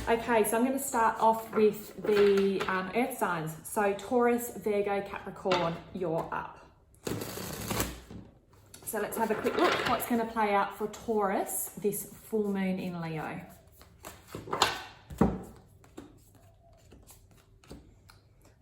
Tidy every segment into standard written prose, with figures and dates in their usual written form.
Okay, so I'm going to start off with the earth signs. So Taurus, Virgo, Capricorn, you're up. So let's have a quick look what's going to play out for Taurus this full moon in Leo.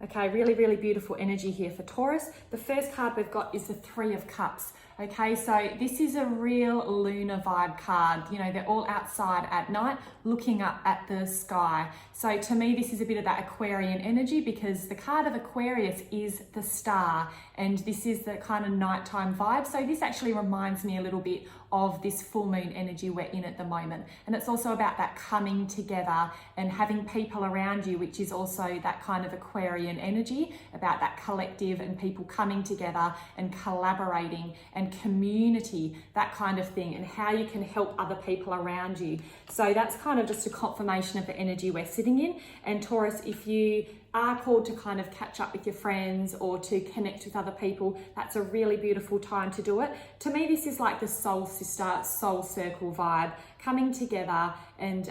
Okay, really, really beautiful energy here for Taurus. The first card we've got is the Three of Cups. Okay, so this is a real lunar vibe card. You know, they're all outside at night looking up at the sky. So to me, this is a bit of that Aquarian energy because the card of Aquarius is the star and this is the kind of nighttime vibe. So this actually reminds me a little bit of this full moon energy we're in at the moment. And it's also about that coming together and having people around you, which is also that kind of Aquarian energy, about that collective and people coming together and collaborating and community, that kind of thing, and how you can help other people around you. So that's kind of just a confirmation of the energy we're sitting in. And Taurus, if you are called to kind of catch up with your friends or to connect with other people, that's a really beautiful time to do it. To me, this is like the soul sister, soul circle vibe, coming together and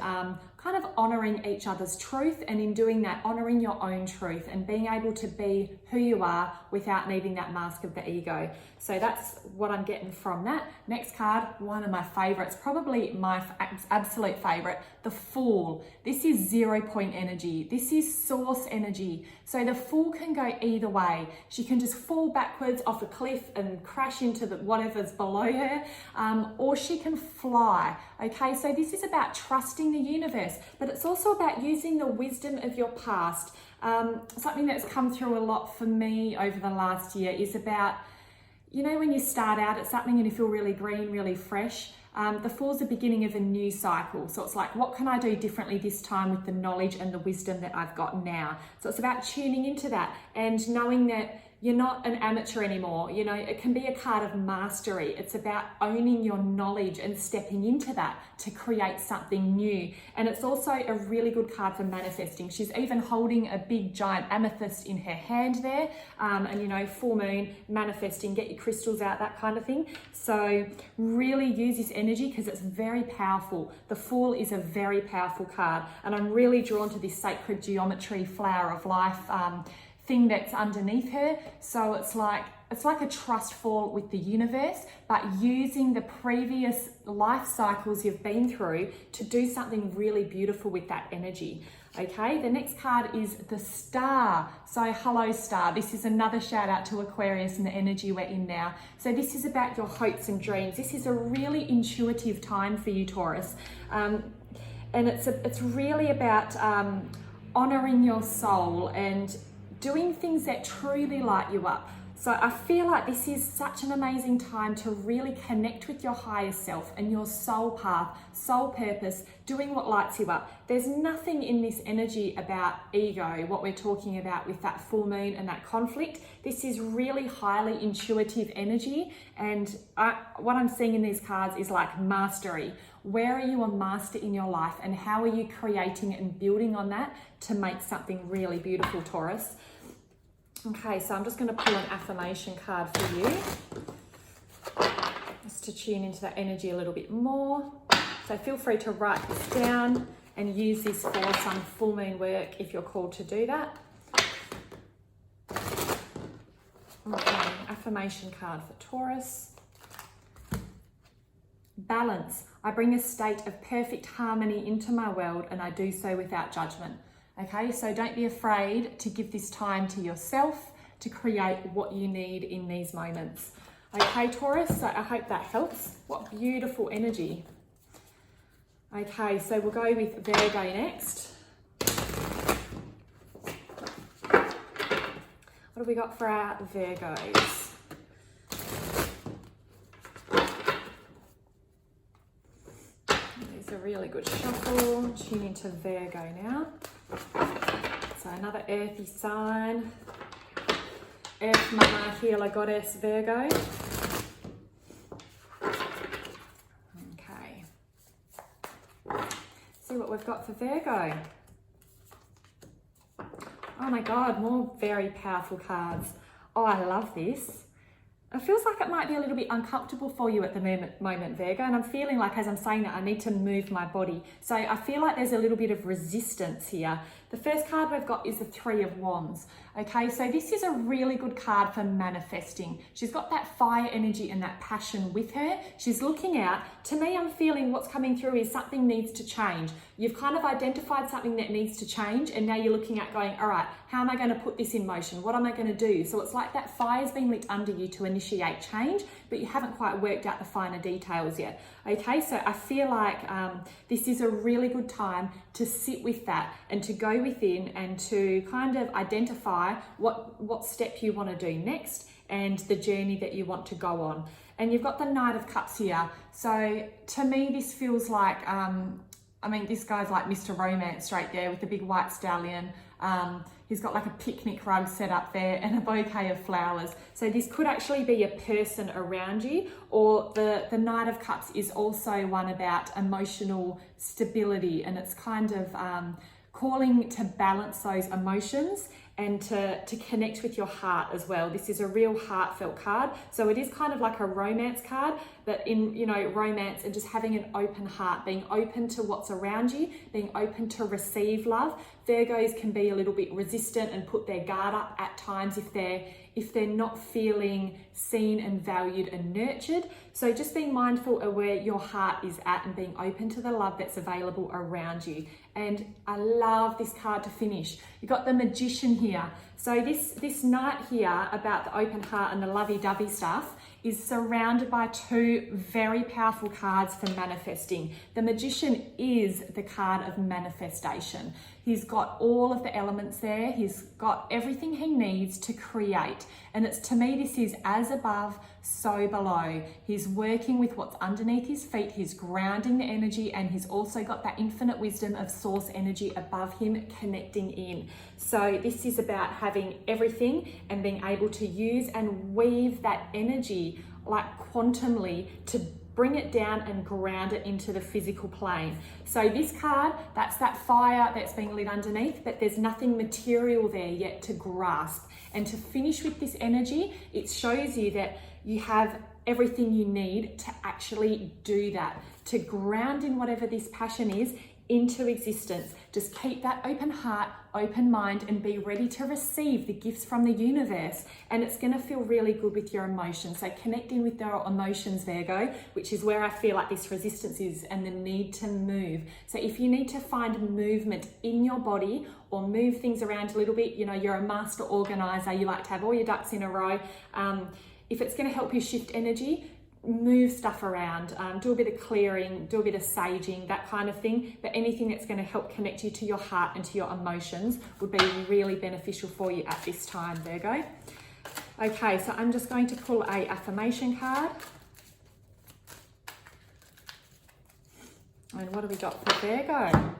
kind of honoring each other's truth, and in doing that, honoring your own truth and being able to be who you are without needing that mask of the ego. So that's what I'm getting from that. Next card, one of my favorites, probably my absolute favorite, the Fool. This is 0 point energy. This is source energy. So the Fool can go either way. She can just fall backwards off a cliff and crash into whatever's below her, or she can fly. Okay, so this is about trusting the universe, but it's also about using the wisdom of your past. Something that's come through a lot for me over the last year is about, you know, when you start out at something and you feel really green, really fresh, the Fool's the beginning of a new cycle. So it's like, what can I do differently this time with the knowledge and the wisdom that I've got now? So it's about tuning into that and knowing that you're not an amateur anymore. You know, it can be a card of mastery. It's about owning your knowledge and stepping into that to create something new. And it's also a really good card for manifesting. She's even holding a big giant amethyst in her hand there. And you know, full moon, manifesting, get your crystals out, that kind of thing. So really use this energy because it's very powerful. The Fool is a very powerful card. And I'm really drawn to this sacred geometry flower of life thing that's underneath her. So it's like a trust fall with the universe, but using the previous life cycles you've been through to do something really beautiful with that energy. Okay, the next card is the Star. So hello Star. This is another shout out to Aquarius and the energy we're in now. So this is about your hopes and dreams. This is a really intuitive time for you, Taurus. And it's really about honoring your soul and doing things that truly light you up. So I feel like this is such an amazing time to really connect with your higher self and your soul path, soul purpose, doing what lights you up. There's nothing in this energy about ego, what we're talking about with that full moon and that conflict. This is really highly intuitive energy. And what I'm seeing in these cards is like mastery. Where are you a master in your life and how are you creating and building on that to make something really beautiful, Taurus? Okay, so I'm just going to pull an affirmation card for you, just to tune into that energy a little bit more. So feel free to write this down and use this for some full moon work if you're called to do that. Okay, affirmation card for Taurus. Balance. I bring a state of perfect harmony into my world and I do so without judgment. Okay, so don't be afraid to give this time to yourself to create what you need in these moments. Okay, Taurus, so I hope that helps. What beautiful energy. Okay, so we'll go with Virgo next. What have we got for our Virgos? These are really good shuffle. Tune into Virgo now. So another earthy sign. Earth Mama, Healer, Goddess, Virgo. Okay. See what we've got for Virgo. Oh my God, more very powerful cards. Oh, I love this. It feels like it might be a little bit uncomfortable for you at the moment, Virgo, and I'm feeling like as I'm saying that I need to move my body. So I feel like there's a little bit of resistance here. The first card we've got is the Three of Wands. Okay, so this is a really good card for manifesting. She's got that fire energy and that passion with her. She's looking out. To me, I'm feeling what's coming through is something needs to change. You've kind of identified something that needs to change, and now you're looking at going, all right, how am I going to put this in motion? What am I going to do? So it's like that fire's been lit under you to initiate change, but you haven't quite worked out the finer details yet. Okay, so I feel like this is a really good time to sit with that and to go within and to kind of identify what step you want to do next and the journey that you want to go on. And you've got the Knight of Cups here. So to me, this feels like, this guy's like Mr. Romance right there with the big white stallion. He's got like a picnic rug set up there and a bouquet of flowers. So this could actually be a person around you, or the Knight of Cups is also one about emotional stability, and it's kind of calling to balance those emotions and to connect with your heart as well. This is a real heartfelt card. So it is kind of like a romance card, but in, romance and just having an open heart, being open to what's around you, being open to receive love. Virgos can be a little bit resistant and put their guard up at times if they're not feeling seen and valued and nurtured. So just being mindful of where your heart is at and being open to the love that's available around you. And I love this card to finish. You've got the Magician here. So this knight here about the open heart and the lovey-dovey stuff is surrounded by two very powerful cards for manifesting. The Magician is the card of manifestation. He's got all of the elements there. He's got everything he needs to create. And it's, to me, this is as above, so below. He's working with what's underneath his feet. He's grounding the energy, and he's also got that infinite wisdom of source energy above him connecting in. So this is about having everything and being able to use and weave that energy like quantumly to bring it down and ground it into the physical plane. So this card, that's that fire that's being lit underneath, but there's nothing material there yet to grasp. And to finish with this energy, it shows you that you have everything you need to actually do that, to ground in whatever this passion is into existence. Just keep that open heart, open mind, and be ready to receive the gifts from the universe. And it's going to feel really good with your emotions. So connect in with your emotions, Virgo, which is where I feel like this resistance is, and the need to move. So if you need to find movement in your body or move things around a little bit, you're a master organizer, you like to have all your ducks in a row. If it's going to help you shift energy, move stuff around, do a bit of clearing, do a bit of saging, that kind of thing. But anything that's going to help connect you to your heart and to your emotions would be really beneficial for you at this time, Virgo. Okay, so I'm just going to pull a affirmation card. And what do we got for Virgo?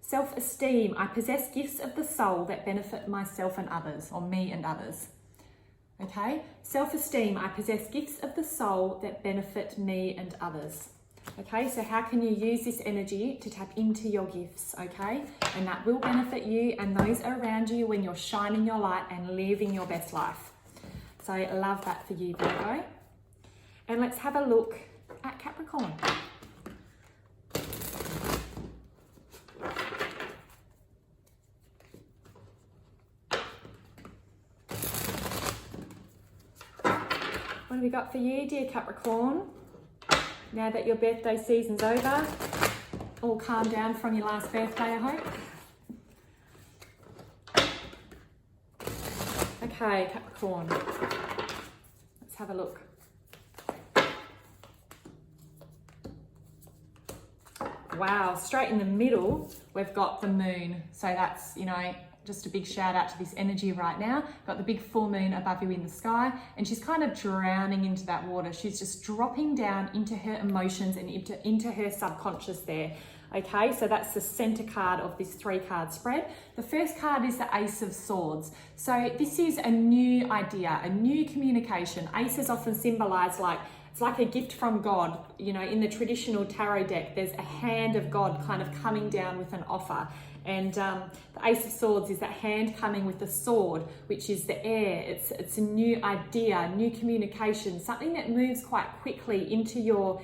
Self-esteem. I possess gifts of the soul that benefit myself and others, or me and others. Okay, self-esteem. I possess gifts of the soul that benefit me and others. Okay, so how can you use this energy to tap into your gifts? Okay, and that will benefit you and those around you when you're shining your light and living your best life. So I love that for you, Virgo. And let's have a look at Capricorn. What have we got for you, dear Capricorn? Now that your birthday season's over, all calmed down from your last birthday, I hope. Okay, Capricorn. Let's have a look. Wow, straight in the middle, we've got the moon. So that's, just a big shout out to this energy right now. Got the big full moon above you in the sky, and she's kind of drowning into that water. She's just dropping down into her emotions and into her subconscious there. Okay, so that's the center card of this 3-card spread. The first card is the Ace of Swords. So this is a new idea, a new communication. Aces often symbolize like it's like a gift from God. You know, in the traditional tarot deck, there's a hand of God kind of coming down with an offer. And the Ace of Swords is that hand coming with the sword, which is the air. It's a new idea, new communication, something that moves quite quickly into your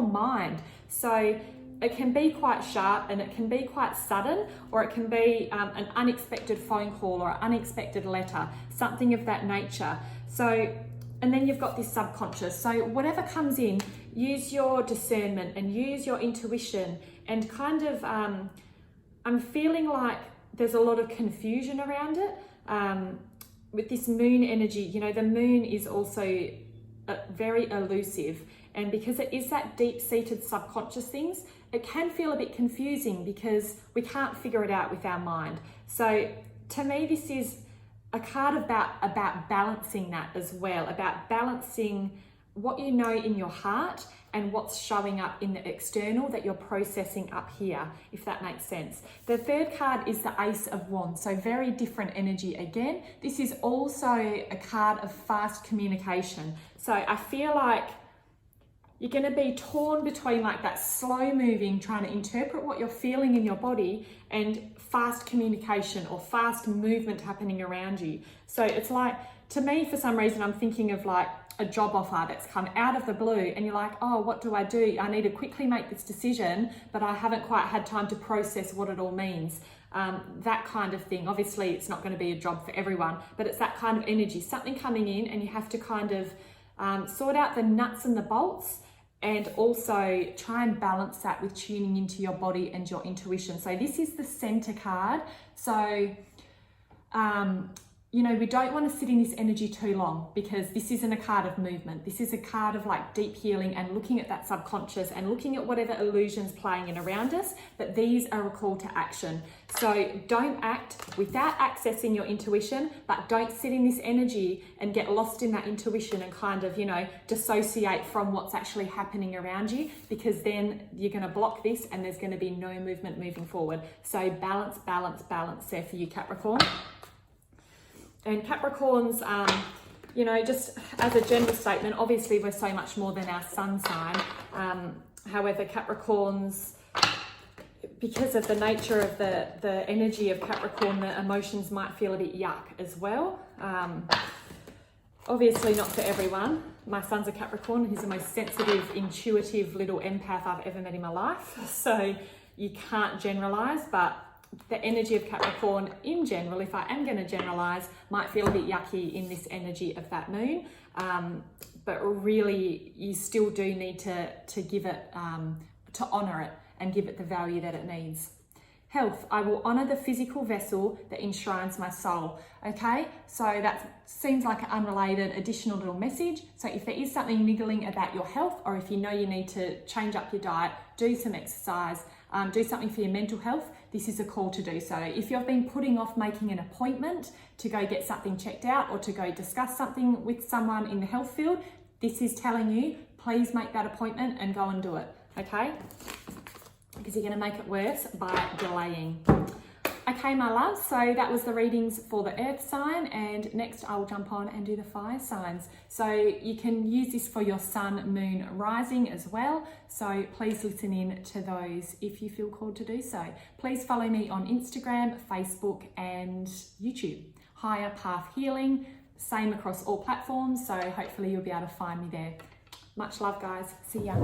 mind. So it can be quite sharp and it can be quite sudden, or it can be an unexpected phone call or an unexpected letter, something of that nature. So, and then you've got this subconscious. So whatever comes in, use your discernment and use your intuition, and kind of, I'm feeling like there's a lot of confusion around it. With this moon energy, you know, the moon is also very elusive. And because it is that deep-seated subconscious things, it can feel a bit confusing because we can't figure it out with our mind. So to me, this is a card about balancing that as well, about balancing what you know in your heart and what's showing up in the external that you're processing up here, if that makes sense. The third card is the Ace of Wands, so very different energy again. This is also a card of fast communication. So I feel like you're going to be torn between like that slow moving, trying to interpret what you're feeling in your body, and fast communication or fast movement happening around you. So it's like, to me, for some reason, I'm thinking of like a job offer that's come out of the blue and you're like, oh, what do? I need to quickly make this decision, but I haven't quite had time to process what it all means. That kind of thing. Obviously, it's not going to be a job for everyone, but it's that kind of energy, something coming in, and you have to kind of sort out the nuts and the bolts, and also try and balance that with tuning into your body and your intuition. So this is the center card. So, you know, we don't want to sit in this energy too long, because this isn't a card of movement. This is a card of like deep healing and looking at that subconscious and looking at whatever illusions playing in around us, but these are a call to action. So don't act without accessing your intuition, but don't sit in this energy and get lost in that intuition and kind of, you know, dissociate from what's actually happening around you, because then you're going to block this and there's going to be no movement moving forward. So balance, balance, balance there for you, Capricorn. And Capricorns, you know, just as a general statement, obviously we're so much more than our sun sign. However, Capricorns, because of the nature of the energy of Capricorn, the emotions might feel a bit yuck as well. Obviously not for everyone. My son's a Capricorn. He's the most sensitive, intuitive little empath I've ever met in my life. So you can't generalize, but the energy of Capricorn in general, if I am going to generalize, might feel a bit yucky in this energy of that moon. But really, you still do need to give it, to honor it and give it the value that it needs. Health, I will honor the physical vessel that enshrines my soul. Okay, so that seems like an unrelated additional little message. So if there is something niggling about your health, or if you know you need to change up your diet, do some exercise, do something for your mental health, this is a call to do so. If you've been putting off making an appointment to go get something checked out or to go discuss something with someone in the health field, this is telling you, please make that appointment and go and do it, okay? Because you're going to make it worse by delaying. Okay, my loves, so that was the readings for the earth sign, and next I will jump on and do the fire signs. So you can use this for your sun, moon, rising as well. So please listen in to those if you feel called to do so. Please follow me on Instagram, Facebook and YouTube. Higher Path Healing, same across all platforms. So hopefully you'll be able to find me there. Much love, guys. See ya.